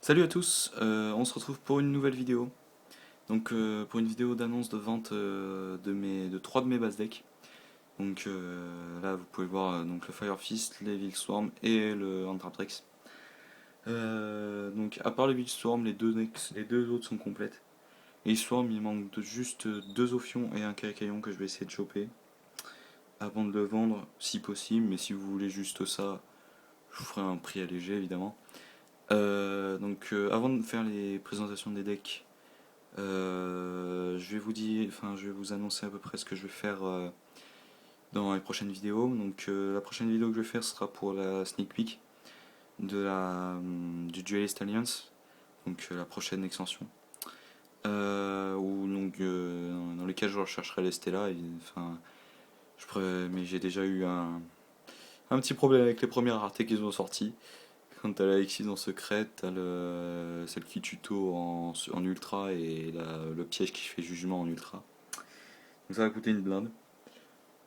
Salut à tous, on se retrouve pour une nouvelle vidéo. Donc pour une vidéo d'annonce de vente de trois de mes bases decks. Donc là vous pouvez voir donc le Fire Fist, l'Evil Swarm et le Anthrax. Donc à part l'Evil Swarm, les deux autres sont complètes. Et Swarm il manque juste deux Ophions et un Kakayon que je vais essayer de choper avant de le vendre si possible, mais si vous voulez juste ça, je vous ferai un prix allégé évidemment. Avant de faire les présentations des decks, je vais vous annoncer à peu près ce que je vais faire dans les prochaines vidéos. Donc, la prochaine vidéo que je vais faire sera pour la sneak peek du Duelist Alliance, donc la prochaine extension. Dans lesquelles je rechercherai les Stella. Mais j'ai déjà eu un petit problème avec les premières raretés qu'ils ont sorties. Quand t'as la Exis en secret, celle qui tuto en ultra et le piège qui fait jugement en ultra. Donc ça va coûter une blinde.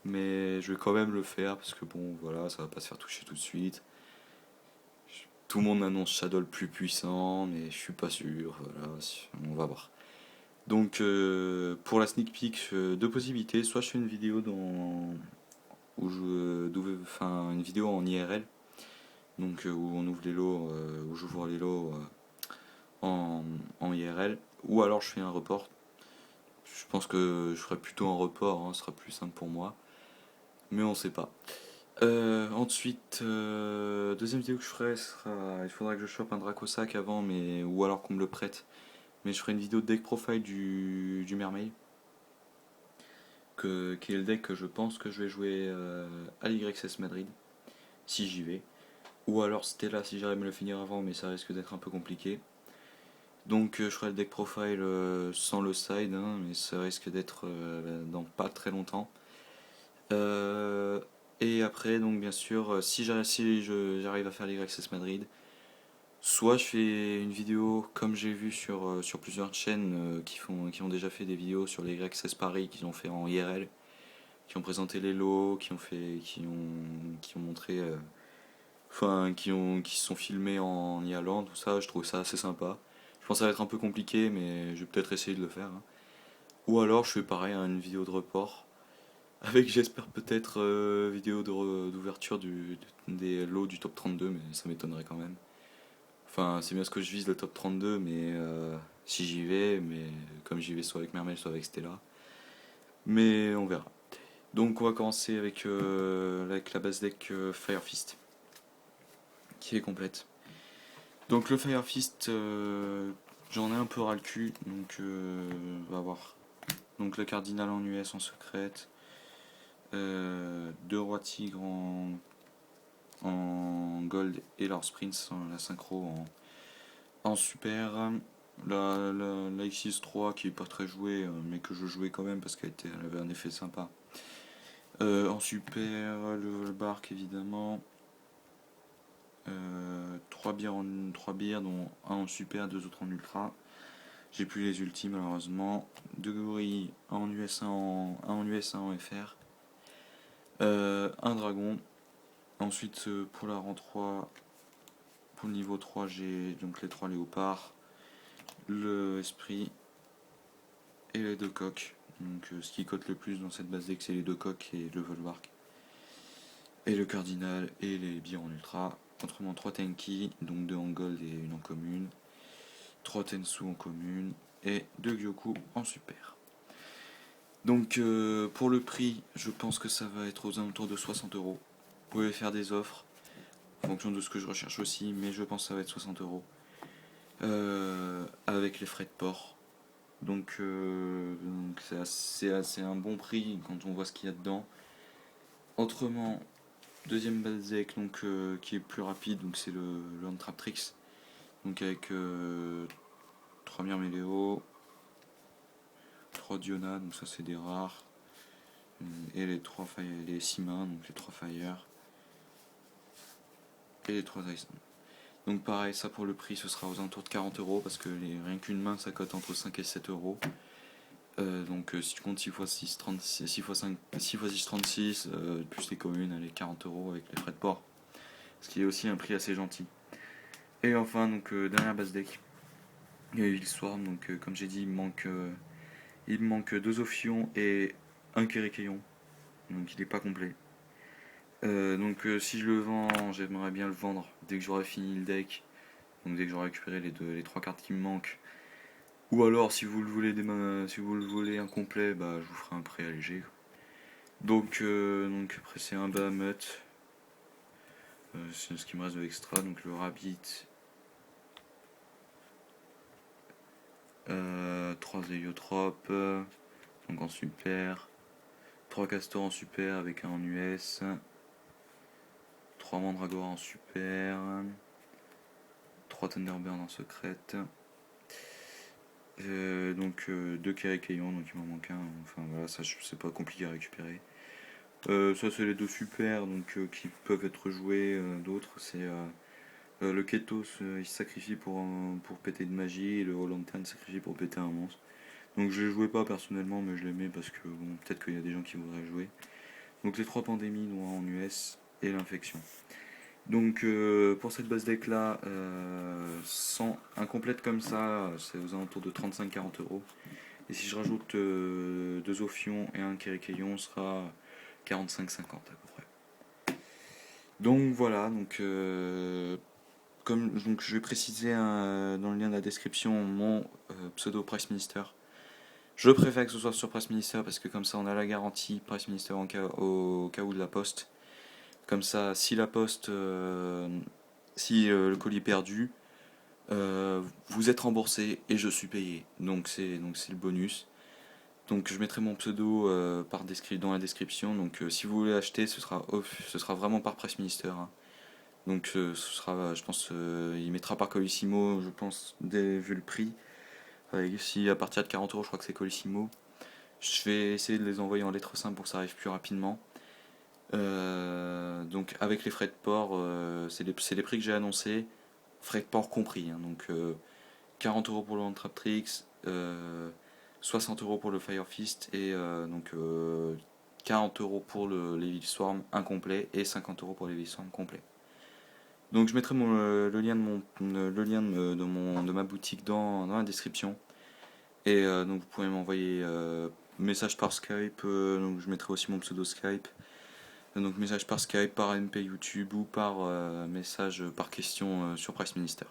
Mais je vais quand même le faire parce que bon, voilà, ça va pas se faire toucher tout de suite. Tout le monde annonce Shadow le plus puissant, mais je suis pas sûr. Voilà, on va voir. Donc pour la sneak peek, deux possibilités. Soit je fais une vidéo une vidéo en IRL, donc où on ouvre les lots, où j'ouvre les lots en IRL, ou alors je fais un report. Je pense que je ferai plutôt un report, hein, ce sera plus simple pour moi, mais on sait pas. Deuxième vidéo que je ferai sera. Il faudra que je chope un Dracosac avant, ou alors qu'on me le prête. Mais je ferai une vidéo de deck profile du Mermaid, qui est le deck que je pense que je vais jouer à l'YXS Madrid, si j'y vais. Ou alors Stella si j'arrive à me le finir avant, mais ça risque d'être un peu compliqué. Donc je ferai le deck profile sans le side, hein, mais ça risque d'être dans pas très longtemps. Euh, et après, donc bien sûr, j'arrive à faire l'YXS Madrid, soit je fais une vidéo comme j'ai vu sur plusieurs chaînes qui ont déjà fait des vidéos sur les YXS Paris, qui l'ont fait en IRL, qui ont présenté les lots, qui ont montré, qui se sont filmés en y allant, tout ça. Je trouve ça assez sympa. Je pense que ça va être un peu compliqué, mais je vais peut-être essayer de le faire, hein. Ou alors je fais pareil, hein, une vidéo de report, avec j'espère peut-être d'ouverture des lots du top 32, mais ça m'étonnerait quand même. Enfin, c'est bien ce que je vise le top 32, mais si j'y vais, mais comme j'y vais soit avec Mermel, soit avec Stella. Mais on verra. Donc on va commencer avec la base deck Fire Fist, qui est complète. Donc le Fire Fist, j'en ai un peu ras le cul, donc on va voir. Donc le cardinal en US en secrète, deux rois tigres en gold et leur sprints, la synchro en super. La X6-3 qui est pas très jouée, mais que je jouais quand même parce elle avait un effet sympa. En super, le Bark évidemment. 3 bières, dont un en super, deux autres en ultra. J'ai plus les ultimes malheureusement. Deux gorilles, un en US, un en FR. Un dragon. Ensuite, pour la rang 3, pour le niveau 3, j'ai donc les trois léopards, le esprit et les deux coqs. Donc ce qui cote le plus dans cette base deck, c'est les deux coqs et le Volvark. Et le cardinal et les bières en ultra. Autrement 3 Tenki, donc 2 en gold et une en commune. 3 Tensu en commune. Et 2 Gyoku en super. Donc pour le prix, je pense que ça va être aux alentours de 60 euros. Vous pouvez faire des offres en fonction de ce que je recherche aussi, mais je pense que ça va être 60 euros. Avec les frais de port. Donc c'est assez un bon prix quand on voit ce qu'il y a dedans. Autrement, deuxième base deck qui est plus rapide, donc c'est le Anthrax. Donc avec 3 Myrméléo, 3 Diona, donc ça c'est des rares. Et les 6 mains, donc les 3 Fire. Et les 3 Ice. Donc pareil, ça pour le prix ce sera aux alentours de 40 € parce que rien qu'une main ça cote entre 5 et 7 €. Si tu comptes 6 x 6, 36, 6 x 5, 6 x 6, 36, plus les communes, allez, 40 € avec les frais de port. Ce qui est aussi un prix assez gentil. Et enfin, donc dernière base deck, il y a Evil Swarm, donc comme j'ai dit, il me manque 2 Ophions et un Kérékéon, donc il n'est pas complet. Donc si je le vends, j'aimerais bien le vendre dès que j'aurai fini le deck, donc dès que j'aurai récupéré les 3 cartes qui me manquent. Ou alors si vous le voulez si vous le voulez incomplet, bah je vous ferai un prêt allégé. Donc après c'est un Bahamut, c'est ce qui me reste de extra, donc le Rabbit, 3 Zéliotropes, donc en super, 3 Castors en super avec un en US, 3 Mandragora en super, 3 Thunderbird en secrète, donc 2 Kérékéon, donc il m'en manque un, enfin voilà, ça c'est pas compliqué à récupérer. Ça c'est les 2 super donc, qui peuvent être joués, d'autres c'est le Ketos il se sacrifie pour péter de magie et le Holantan se sacrifie pour péter un monstre. Donc je les jouais pas personnellement mais je les mets parce que bon, peut-être qu'il y a des gens qui voudraient jouer. Donc les 3 pandémies en US et l'infection. Donc pour cette base deck là, sans incomplète comme ça, c'est aux alentours de 35-40 euros. Et si je rajoute 2 Ophions et un Kérékéon, sera 45-50 à peu près. Donc voilà, donc je vais préciser dans le lien de la description mon pseudo Price Minister. Je préfère que ce soit sur Price Minister parce que comme ça on a la garantie Price Minister au cas où de la poste. Comme ça, si la poste, si le colis est perdu, vous êtes remboursé et je suis payé. Donc c'est le bonus. Donc je mettrai mon pseudo dans la description. Donc si vous voulez acheter, ce sera vraiment par Press Minister, hein. Donc ce sera, je pense, il mettra par Colissimo, je pense, vu le prix. Si à partir de 40 euros, je crois que c'est Colissimo. Je vais essayer de les envoyer en lettres simples pour que ça arrive plus rapidement. Donc avec les frais de port, c'est les prix que j'ai annoncés, frais de port compris, hein. Donc 40 euros pour le Hand Trap Tricks, 60 euros pour le Fire Fist et 40 euros pour l'Evil Swarm incomplet et 50 euros pour l'Evil Swarm complet. Donc je mettrai le lien de ma boutique dans la description. Et donc vous pouvez m'envoyer message par Skype, donc je mettrai aussi mon pseudo Skype. Donc message par Skype, par MP YouTube ou par message par question sur Price Minister.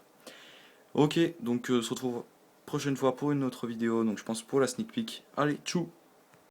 Ok, donc on se retrouve prochaine fois pour une autre vidéo, donc je pense pour la sneak peek. Allez, tchou!